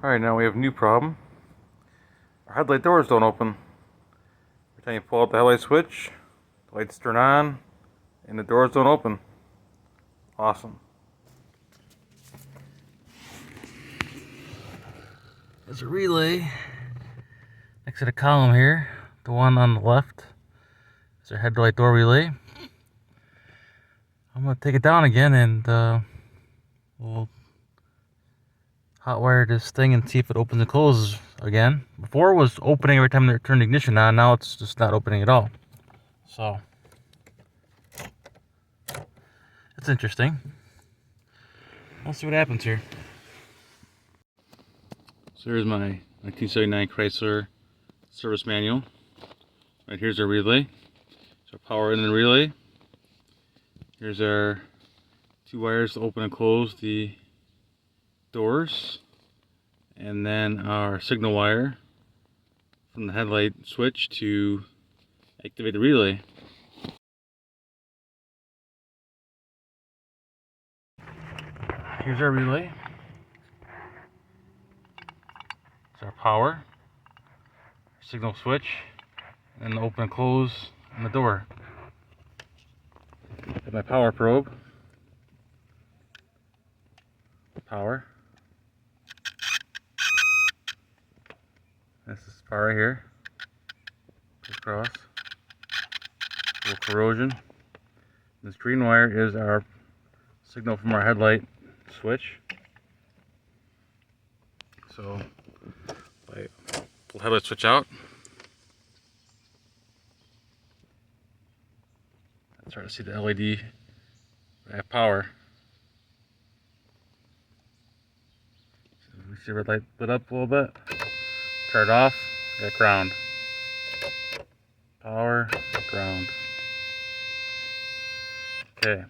Alright, now we have a new problem. Our headlight doors don't open. Every time you pull out the headlight switch, the lights turn on, and the doors don't open. Awesome. There's a relay next to the column here. The one on the left is our headlight door relay. I'm going to take it down again and we'll hot wire this thing and see if it opens and closes again. Before it was opening every time they turned the ignition on, now it's just not opening at all. So it's interesting. Let's see what happens here. So here's my 1979 Chrysler service manual. Right here's our relay. So power in the relay. Here's our two wires to open and close the doors, and then our signal wire from the headlight switch to activate the relay. Here's our relay. It's our power, our signal switch, and the open and close on the door. Got my power probe. Power. This is power right here. Crisscross. A little corrosion. This green wire is our signal from our headlight switch. So if I pull the headlight switch out, I start to see the LED have power. So we see the red light lit up a little bit. Turn it off, got ground. Power, ground. Okay.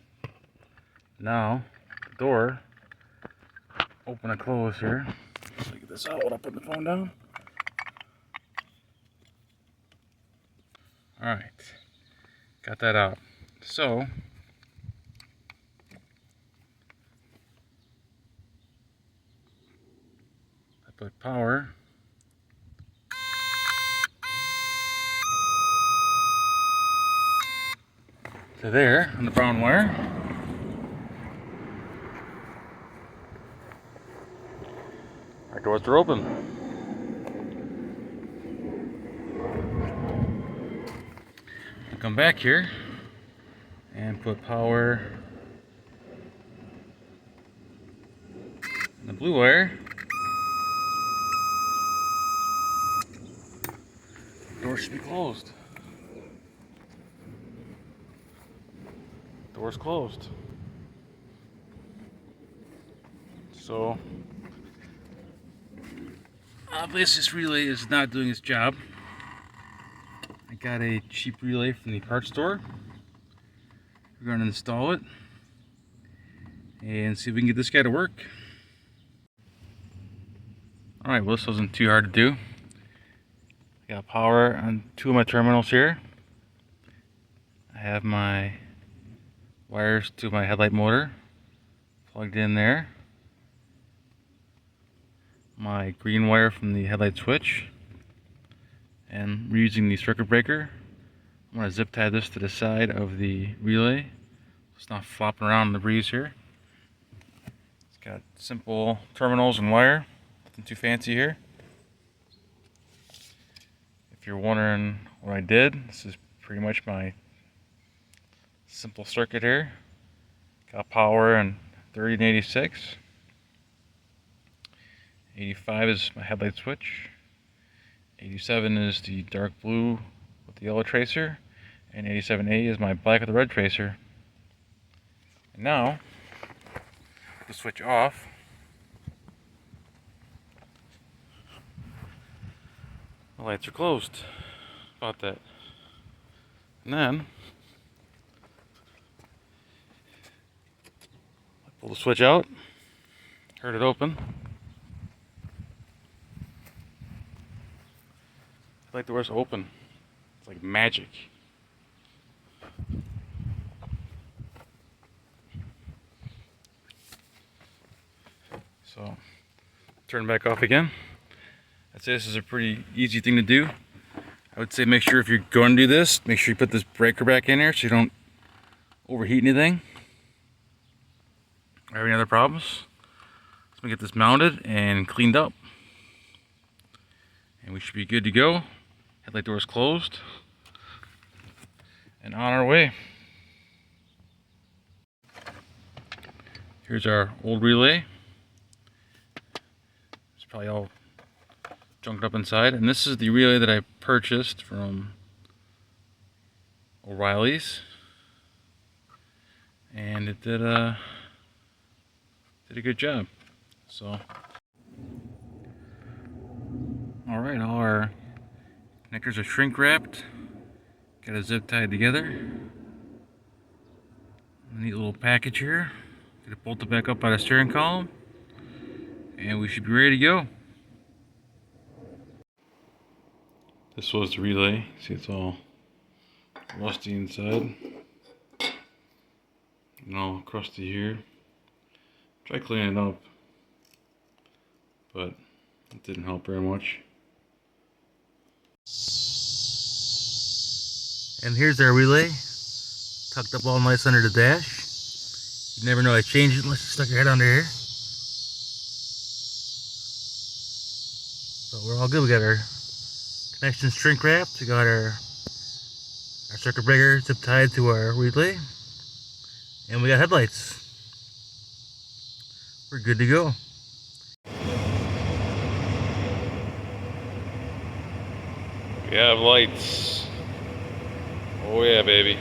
Now, the door, open and close here. Let me get this out while I put the phone down. Alright, got that out. So, I put power. To there on the brown wire. Our doors are open. I'll come back here and put power on the blue wire. The door should be closed. Door's closed. So obviously this relay is not doing its job. I got a cheap relay from the parts store. We're going to install it and see if we can get this guy to work. Alright, well, this wasn't too hard to do. I got power on two of my terminals here. I have my wires to my headlight motor plugged in there. My green wire from the headlight switch, and we're using the circuit breaker. I'm going to zip tie this to the side of the relay so it's not flopping around in the breeze here. It's got simple terminals and wire, nothing too fancy here. If you're wondering what I did, this is pretty much my simple circuit here. Got power in 30 and 86. 85 is my headlight switch. 87 is the dark blue with the yellow tracer. And 87A is my black with the red tracer. And now, the switch off. The lights are closed. About that. And then pull the switch out, heard it open. Light doors open. It's like magic. So turn back off again. I'd say this is a pretty easy thing to do. I would say make sure if you're going to do this, make sure you put this breaker back in there so you don't overheat anything or have any other problems. So we get this mounted and cleaned up. And we should be good to go. Headlight door is closed. And on our way. Here's our old relay. It's probably all junked up inside. And this is the relay that I purchased from O'Reilly's. And it did a good job. So, alright, all our connectors are shrink wrapped. Got a zip tied together. A neat little package here. Get it bolted back up by the steering column. And we should be ready to go. This was the relay. See, it's all rusty inside. And all crusty here. Try cleaning it up, but it didn't help very much. And here's our relay, tucked up all nice under the dash. You never know I changed it unless you stuck your head under here. But we're all good. We got our connections shrink wrapped. We got our circuit breaker zip tied to our relay, and we got headlights. We're good to go. We have lights. Oh yeah, baby.